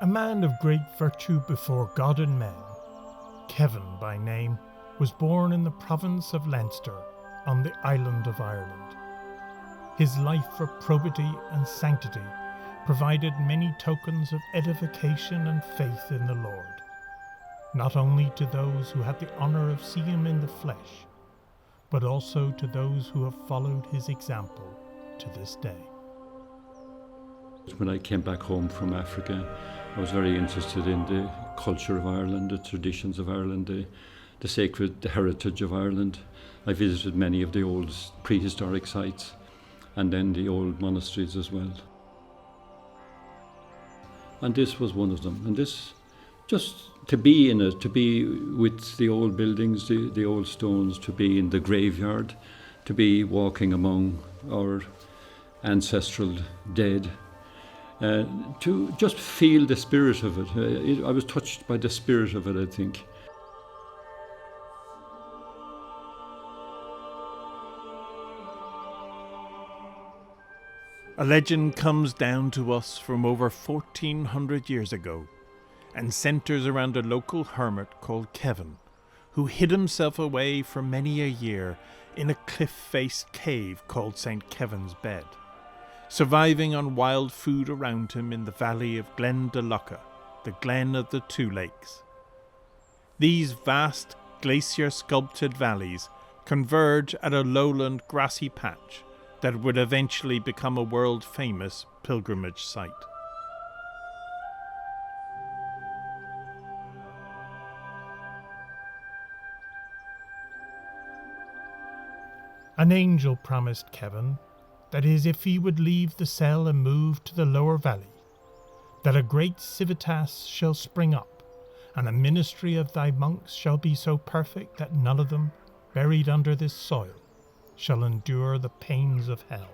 A man of great virtue before God and men, Kevin by name, was born in the province of Leinster on the island of Ireland. His life for probity and sanctity provided many tokens of edification and faith in the Lord, not only to those who had the honour of seeing him in the flesh, but also to those who have followed his example to this day. When I came back home from Africa, I was very interested in the culture of Ireland, the traditions of Ireland, the sacred heritage of Ireland. I visited many of the old prehistoric sites and then the old monasteries as well. And this was one of them. And this, just to be in it, to be with the old buildings, the old stones, to be in the graveyard, to be walking among our ancestral dead, to just feel the spirit of it. I was touched by the spirit of it, I think. A legend comes down to us from over 1400 years ago and centres around a local hermit called Kevin, who hid himself away for many a year in a cliff-faced cave called St. Kevin's Bed, surviving on wild food around him in the valley of Glendalough, the Glen of the Two Lakes. These vast glacier-sculpted valleys converge at a lowland grassy patch that would eventually become a world-famous pilgrimage site. An angel promised Kevin that is, if he would leave the cell and move to the lower valley, that a great civitas shall spring up, and a ministry of thy monks shall be so perfect that none of them, buried under this soil, shall endure the pains of hell.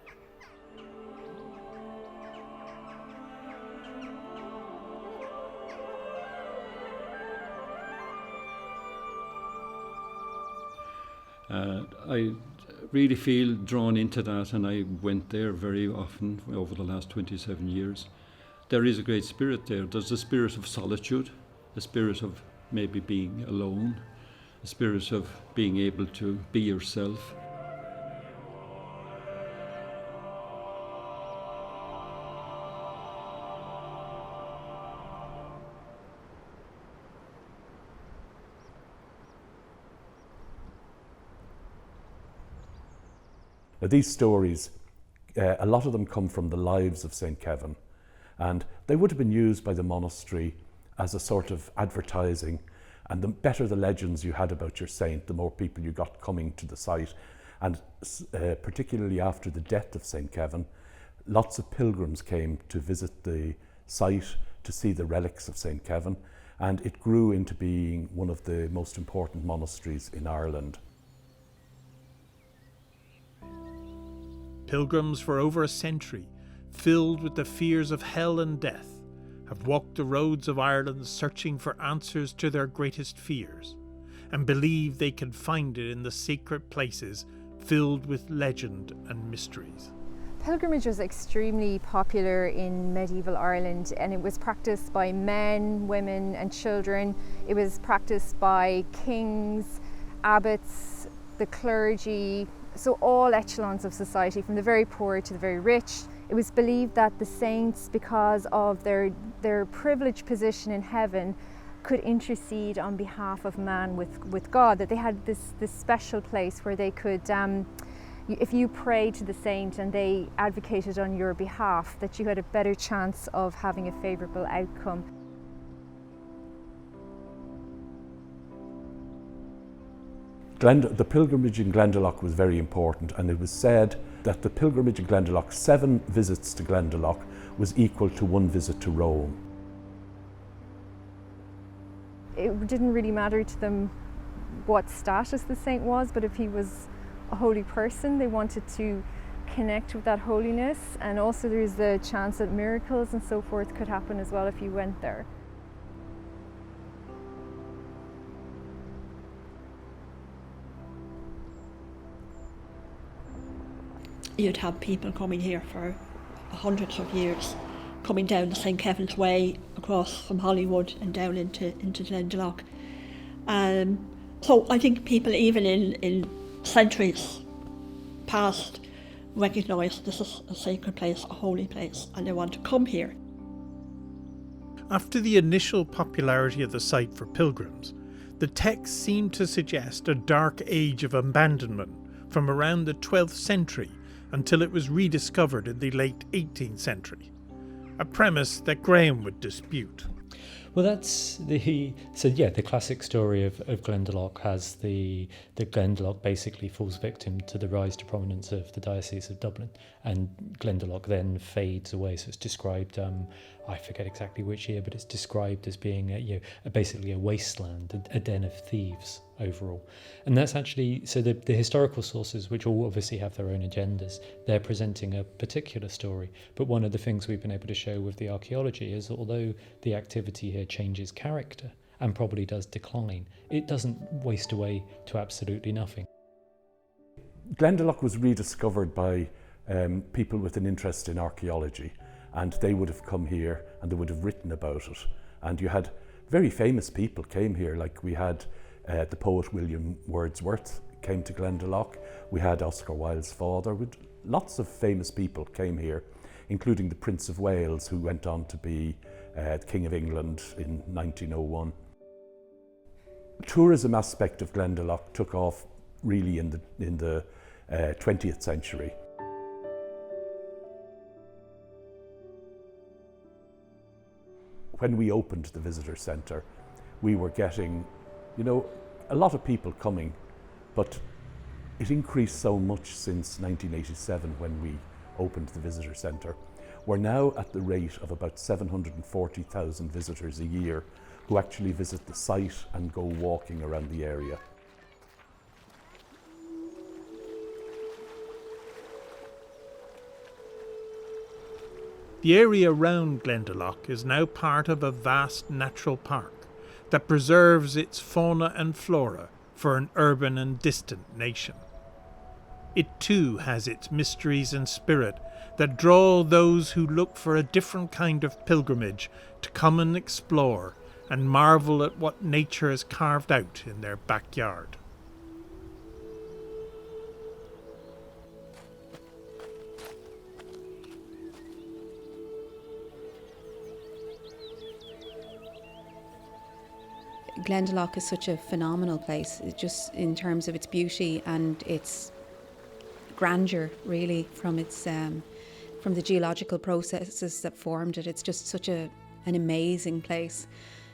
I really feel drawn into that, and I went there very often over the last 27 years. There is a great spirit there. There's the spirit of solitude, the spirit of maybe being alone, the spirit of being able to be yourself. Now, these stories, a lot of them come from the lives of St. Kevin, and they would have been used by the monastery as a sort of advertising, and the better the legends you had about your saint, the more people you got coming to the site. And particularly after the death of St. Kevin, lots of pilgrims came to visit the site to see the relics of St. Kevin, and it grew into being one of the most important monasteries in Ireland. Pilgrims for over a century, filled with the fears of hell and death, have walked the roads of Ireland searching for answers to their greatest fears, and believe they can find it in the sacred places filled with legend and mysteries. Pilgrimage was extremely popular in medieval Ireland, and it was practiced by men, women and children. It was practiced by kings, abbots, the clergy, so all echelons of society, from the very poor to the very rich. It was believed that the saints, because of their privileged position in heaven, could intercede on behalf of man with God, that they had this special place where they could, if you prayed to the saint and they advocated on your behalf, that you had a better chance of having a favourable outcome. The pilgrimage in Glendalough was very important, and it was said that the pilgrimage in Glendalough, 7 visits to Glendalough, was equal to 1 visit to Rome. It didn't really matter to them what status the saint was, but if he was a holy person, they wanted to connect with that holiness, and also there's the chance that miracles and so forth could happen as well if you went there. You'd have people coming here for hundreds of years coming down the St. Kevin's Way across from Hollywood and down into Glendalough. So I think people even in centuries past recognise this is a sacred place, a holy place, and they want to come here. After the initial popularity of the site for pilgrims, the texts seem to suggest a dark age of abandonment from around the 12th century until it was rediscovered in the late 18th century, a premise that Graham would dispute. Well, that's the classic story of Glendalough has the Glendalough basically falls victim to the rise to prominence of the Diocese of Dublin, and Glendalough then fades away. So it's described, I forget exactly which year, but it's described as being basically a wasteland, a den of thieves overall. And that's actually, so the historical sources, which all obviously have their own agendas, they're presenting a particular story. But one of the things we've been able to show with the archaeology is that although the activity here changes character and probably does decline, it doesn't waste away to absolutely nothing. Glendalough was rediscovered by people with an interest in archaeology, and they would have come here and they would have written about it. And you had very famous people came here, like we had the poet William Wordsworth came to Glendalough. We had Oscar Wilde's father. Lots of famous people came here, including the Prince of Wales, who went on to be the King of England in 1901. The tourism aspect of Glendalough took off really in the 20th century. When we opened the visitor centre, we were getting, a lot of people coming, but it increased so much since 1987 when we opened the visitor centre. We're now at the rate of about 740,000 visitors a year who actually visit the site and go walking around the area. The area around Glendalough is now part of a vast natural park that preserves its fauna and flora for an urban and distant nation. It too has its mysteries and spirit that draw those who look for a different kind of pilgrimage to come and explore and marvel at what nature has carved out in their backyard. Glendalough is such a phenomenal place, just in terms of its beauty and its grandeur, really, from its from the geological processes that formed it. It's just such an amazing place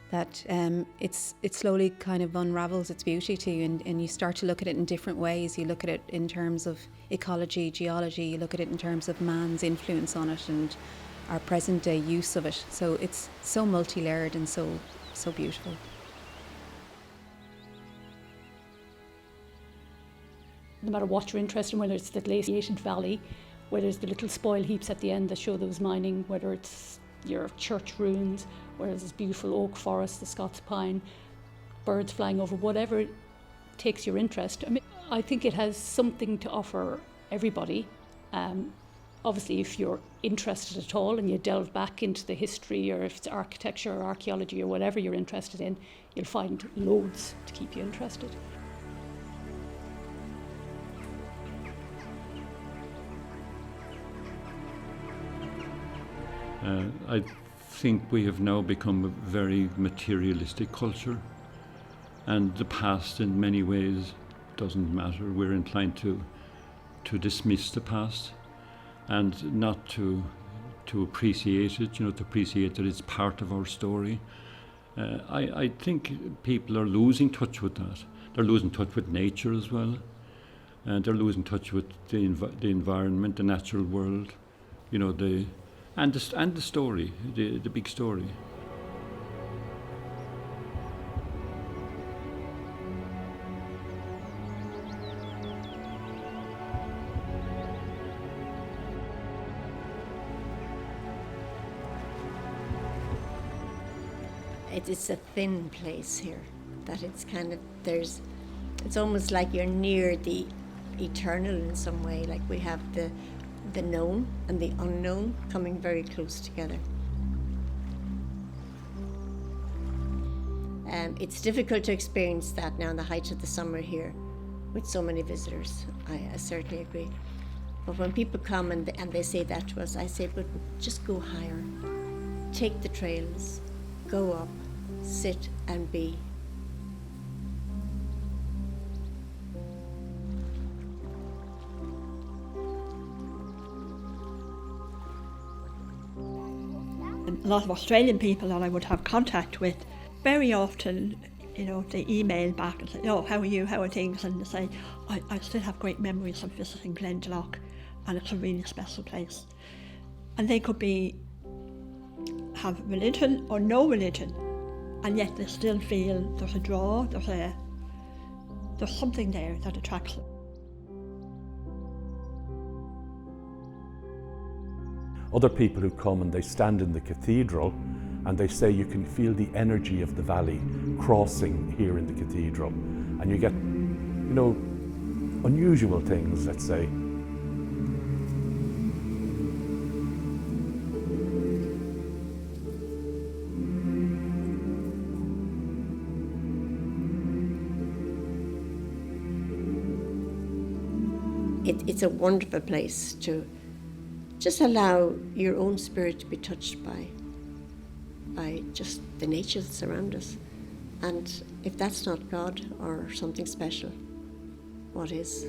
that it slowly kind of unravels its beauty to you, and you start to look at it in different ways. You look at it in terms of ecology, geology, you look at it in terms of man's influence on it and our present day use of it. So it's so multi-layered and so beautiful. No matter what you're interested in, whether it's the glaciated valley, whether it's the little spoil heaps at the end that show there was mining, whether it's your church ruins, whether it's this beautiful oak forest, the Scots pine, birds flying over, whatever takes your interest. I think it has something to offer everybody. Obviously, if you're interested at all and you delve back into the history, or if it's architecture or archaeology or whatever you're interested in, you'll find loads to keep you interested. I think we have now become a very materialistic culture, and the past in many ways doesn't matter. We're inclined to dismiss the past and not to appreciate it, to appreciate that it's part of our story. I think people are losing touch with that. They're losing touch with nature as well, and they're losing touch with the environment, the natural world, and the story, the big story. It's a thin place here, that it's kind of, it's almost like you're near the eternal in some way, like we have the known and the unknown coming very close together. it's difficult to experience that now in the height of the summer here with so many visitors. I certainly agree. But when people come and they say that to us, I say, but just go higher. Take the trails, go up, sit and be. A lot of Australian people that I would have contact with, very often, they email back and say, "Oh, how are you? How are things?" And they say, I still have great memories of visiting Glendalough, and it's a really special place. And they could have religion or no religion, and yet they still feel there's a draw, there's something there that attracts them. Other people who come and they stand in the cathedral and they say you can feel the energy of the valley crossing here in the cathedral, and you get, unusual things, let's say. It's a wonderful place to just allow your own spirit to be touched by just the nature that's around us. And if that's not God or something special, what is?